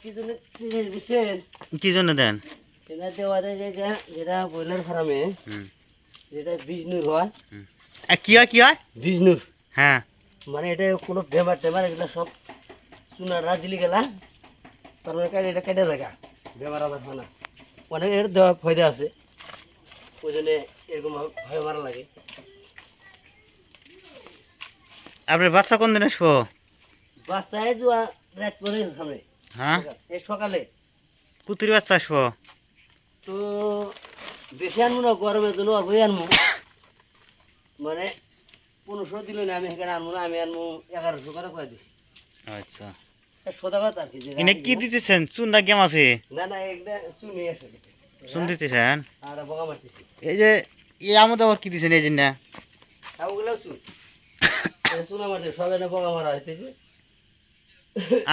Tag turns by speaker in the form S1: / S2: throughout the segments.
S1: কি জন্য দেন?
S2: এটা দেওয়া যায় যেটা ব্রয়লার ফার্মে যেটা বিজনুর হয়।
S1: কি হয় কি হয়?
S2: বিজনুর
S1: হ্যাঁ,
S2: মানে এটা কোনো বেমার টেমার এগুলো সব চুনারা দিলি গেলা তার মানে এটা কেটে জায়গা বেমার আজার হয় না। অনেক এর দেওয়া ফায়দা আছে, ওই জন্য এরকম ভয় মারা লাগে।
S1: আপনার বাচ্চা কোন দিনে শো?
S2: বাচ্চায় দেওয়া রাত করে সামনে,
S1: হ্যাঁ,
S2: এই সকালে
S1: কুতুরি বাচ্চা শো।
S2: তো বেশি আনবো না, গরমের জন্য অল্পই আনবো। মানে 1500 দিল না, আমি এখানে আনবো না, আমি আনবো 1100 করে করে দিচ্ছি।
S1: আচ্ছা,
S2: সোজা কথা আর কি।
S1: এনে কি দিতেছেন? চুনটা কেম আছে?
S2: না না, একটা চুনি আছে
S1: চুন দিতেছেন?
S2: আর বগা মারতেছি।
S1: এই যে আমাদের আবার কি দিচ্ছেন এই জন্য?
S2: ওগুলো চুন চুনা মারতে সব এনে বগা মারা হইতেছে।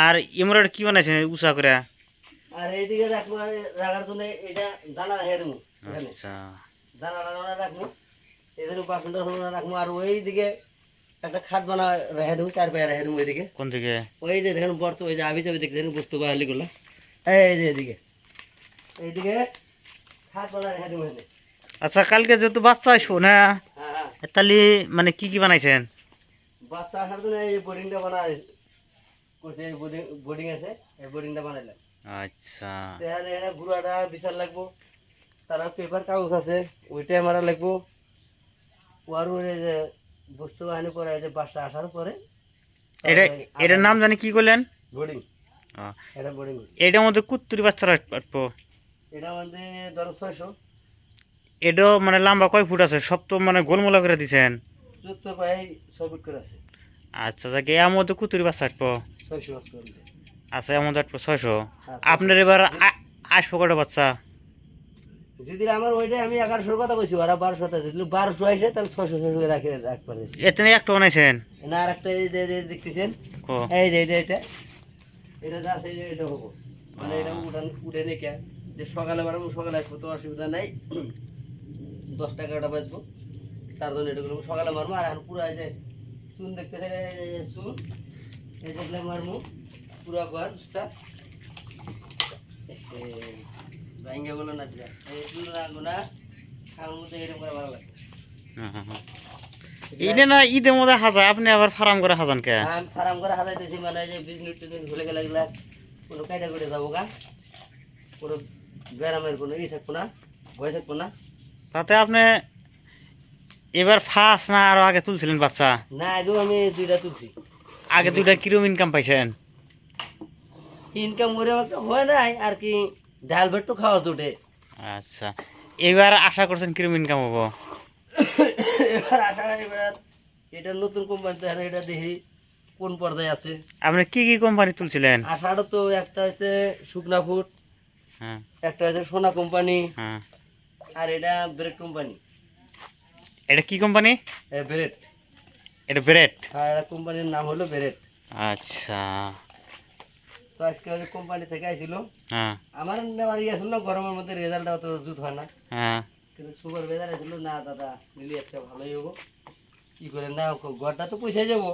S1: আর ইমরা কি বানাইছেন উষা করে?
S2: আর এইদিকে রাখবো, রাখার জন্য এটা দানা রেখে দেবো।
S1: আচ্ছা,
S2: দানা দানা রাখবো, এদের বাসনটা রাখবো। আর ওইদিকে একটা খাট বানা রেখে দেবো, 4 পায়ে রেখে দেবো। ওইদিকে
S1: কোন দিকে?
S2: ওই যে দেখেন বর্ত, ওই যে আবি চাবি দেখতেছেন বুঝতে পারলি গুলো, এই যে এদিকে এইদিকে খাট বানা রেখে দেবো এখানে।
S1: আচ্ছা, কালকে যেহেতু বাচ্চা আসবো না,
S2: হ্যাঁ হ্যাঁ,
S1: তাহলে মানে কি কি বানাইছেন?
S2: বাচ্চা আসার জন্য এই বোর্ডিংটা বানা করছে। এই বোর্ডিং আছে, এই বোর্ডিংটা বানাইলাম।
S1: আচ্ছা,
S2: এখানে গুঁড়াটা বিচার লাগবো, তারা পেপার কাগজ আছে ওইটাই মারা লাগবো। ওর ওই যে বস্তু বাহিনী পরে এই যে বাসটা আসার পরে
S1: এটা এটার নাম জানি কি করলেন?
S2: বোর্ডিং। এটা বোর্ডিং,
S1: এটার মধ্যে কুত্তুরি বাচ্চারা আসবো।
S2: এটা মধ্যে ধরো 600।
S1: এটা মানে লম্বা কয় ফুট আছে? সব তো মানে গোলমোলা করে দিছেন।
S2: 74 পায়ে 6 ফুট করে আছে।
S1: আচ্ছা, যাকে এর মধ্যে কুত্তুরি বাচ্চা আসবো।
S2: 600 করে।
S1: আচ্ছা, এর মধ্যে আসবো 600।
S2: হ্যাঁ,
S1: আপনার এবার আসবো কটা বাচ্চা?
S2: যদি আমার ওইটাই আমি 1100 কথা কইছি, আর 1200 টা যদি 1200 আসে তাহলে 600 রাখে রাখতে।
S1: এতে একটা বানাইছেন?
S2: না, আর একটা এই যে দেখতেছেন,
S1: কো
S2: এই যে এটা এটা যা আছে এটা হবো। মানে এটা উঠে নিয়ে কে যে সকালে বাড়াবো, সকালে আসবো তো অসুবিধা নাই। 10 টাকাটা বাঁচবো, তার জন্য এটা করবো সকালে মারবো। আর এখন পুরো এই যে চুন দেখতেছে, চুন এই দেখলে মারবো পুরা ঘর বুঝতা ভাঙ্গে বলো না, এই চুন রাখবো না, খাওয়ার মধ্যে এরকম করে ভালো লাগে।
S1: এটা না ঈদের মধ্যে হাজায়, আপনি আবার ফার্ম করে হাজান কে?
S2: আমি ফার্ম করে হাজাইতেছি, মানে এই যে বিজনেস টিজনেস ভুলে গেলে এগুলা কোনো কায়দা করে যাবো গা, কোনো ব্যারামের কোনো ই থাকবো না, ভয় থাকবো না।
S1: তাতে আপনি এবার ফার্স্ট না আরো আগে তুলছিলেন বাচ্চা?
S2: না, আগেও আমি 2টা তুলছি।
S1: আগে দুইটা কিরম ইনকাম পাইছেন?
S2: ইনকাম করে আমাকে হয় নাই আর কি, ডাল ভাত তো খাওয়া জোটে।
S1: আচ্ছা, এবার আশা করছেন কিরম ইনকাম হবো?
S2: এবার এবার এটা নতুন কোম্পানি তো, এটা দেখি কোন পর্যায়ে আছে।
S1: আপনি কি কি কোম্পানি তুলছিলেন?
S2: আশাটা তো একটা হচ্ছে শুকনা ফুড,
S1: হ্যাঁ
S2: একটা হচ্ছে সোনা কোম্পানি,
S1: হ্যাঁ।
S2: আর এটা ব্রেড কোম্পানি।
S1: এটা কি কোম্পানি?
S2: ব্রেড,
S1: এটা ব্রেড?
S2: আর কোম্পানির নাম হলো ব্রেড।
S1: আচ্ছা,
S2: তো আজকে ওই কোম্পানি থেকে আইছিল,
S1: হ্যাঁ
S2: আমার নেওয়ার ইয়ে ছিল না, গরমের মধ্যে রেজাল্টটা অত জুত হয় না,
S1: হ্যাঁ।
S2: কিন্তু সুপার ভেজার আসছিল না। দাদা নিলে একটা ভালোই হবো, কি করে না ঘরটা তো পয়সা যাবো,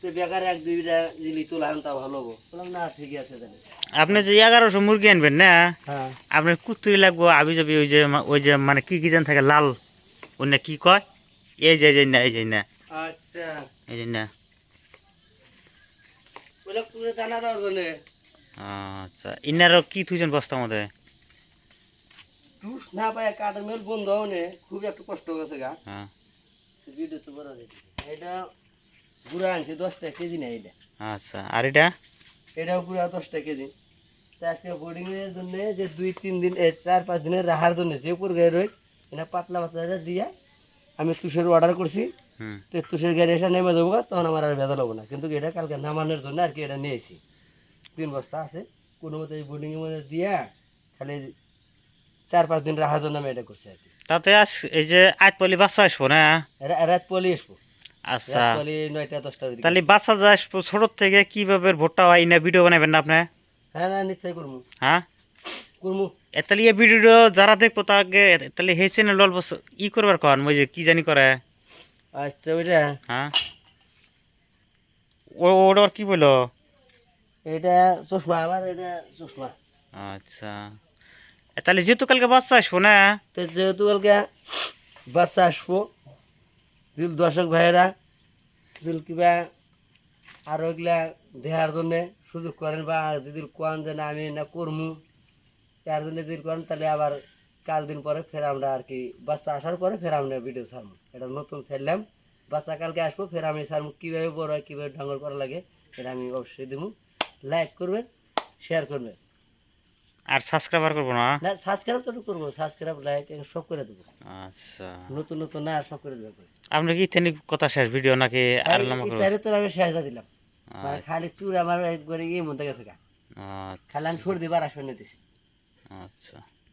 S2: তো বেকার 1-2টা জিলি তোলা তা ভালো হবো। বললাম না, ঠিকই আছে তাহলে।
S1: আপনি যে 1100 মুরগি আনবেন না,
S2: হ্যাঁ,
S1: আপনার কুত্তুরি লাগবো আবি যাবি, ওই যে মানে কি কি যেন থাকে লাল, ওই না কি কয়, এই যে না, এই যে না,
S2: আচ্ছা,
S1: এই যে না।
S2: বলে পুরো দানা দেওয়ার জন্য
S1: আচ্ছা, ইনারও কি থুইছেন বস্তার মধ্যে?
S2: টুস না পায় কাঠের মেল বন্ধ হওয়া খুব একটু কষ্ট গেছে গা।
S1: হ্যাঁ,
S2: ভিডিও তো বড় দেখি এটা গুড়া আনছে 10 টাকা কেজি না এটা।
S1: আচ্ছা, আর এটা?
S2: এটাও গুড়া 10 টাকা কেজি। তো আজকে বোর্ডিং এর জন্য যে 2-3 দিন 4-5 দিনের রাখার জন্য যে উপর গায়ে রয়ে এটা পাতলা পাতলা দিয়া আমি তুষের অর্ডার করছি।
S1: হুম।
S2: তো তুষের গাড়ি এসে নেমে দেবো, তখন আমার আর ভেজাল হবো না। কিন্তু এটা কালকে নামানোর জন্য আর কি এটা নিয়েছি। 3 বস্তা আছে, কোনো মতো এই বোর্ডিং এর মধ্যে দিয়া খালি 4-5 দিন রাখার জন্য আমি এটা করছি আর কি।
S1: তাতে এই যে আট পলি বাচ্চা আসবো না?
S2: রাত পলি আসবো,
S1: আচ্ছা,
S2: রাত পলি 9টা-10টার দিকে।
S1: তাহলে বাচ্চা যে আসবো ছোট থেকে কিভাবে ভোটটা হয় না ভিডিও বানাবেন না আপনি?
S2: হ্যাঁ না, নিশ্চয়ই করবো
S1: হ্যাঁ,
S2: করবো।
S1: তাহলে এই ভিডিও যারা দেখবো তাকে তাহলে হে চ্যানেল অল্প ই করবার কন, ওই যে কি জানি করে।
S2: আচ্ছা, ওইটা
S1: হ্যাঁ, ওটা আর কি বললো?
S2: এটা চশমা আমার, এটা চশমা।
S1: আচ্ছা তাহলে যেহেতু কালকে বাচ্চা আসবো না,
S2: তো যেহেতু কালকে বাচ্চা আসবো, যদি দর্শক ভাইয়েরা যদি কিবা আরো এগুলা দেখার জন্য সুযোগ করেন, বা যদি কোয়ান যে না আমি না করমু, তার জন্য যদি করেন তাহলে আবার কাল দিন পরে ফের আমরা আর কি বাচ্চা আসার পরে ফের আমরা ভিডিও ছাড়বো। এটা নতুন ছাড়লাম, বাচ্চা কালকে আসবো, ফের আমি ছাড়বো কীভাবে বড় হয়, কীভাবে ডাঙর করা লাগে, এটা আমি অবশ্যই দেবো। লাইক করবেন, শেয়ার করবেন,
S1: আর সাবস্ক্রাইবার করবো না।
S2: না সাবস্ক্রাইব তো করবো, সাবস্ক্রাইব লাইক সব করে দেবো,
S1: আচ্ছা
S2: নতুন নতুন না সব করে দেবো।
S1: আপনার কি ইথেনি কথা শেষ ভিডিও নাকি আর লম্বা করবো?
S2: তাহলে তো আমি শেষ দিলাম, মানে খালি চুর আমার একবারে ইয়ে মধ্যে গেছে গা,
S1: আচ্ছা
S2: খালি আমি সর্দি বার আসনে দিছি।
S1: আচ্ছা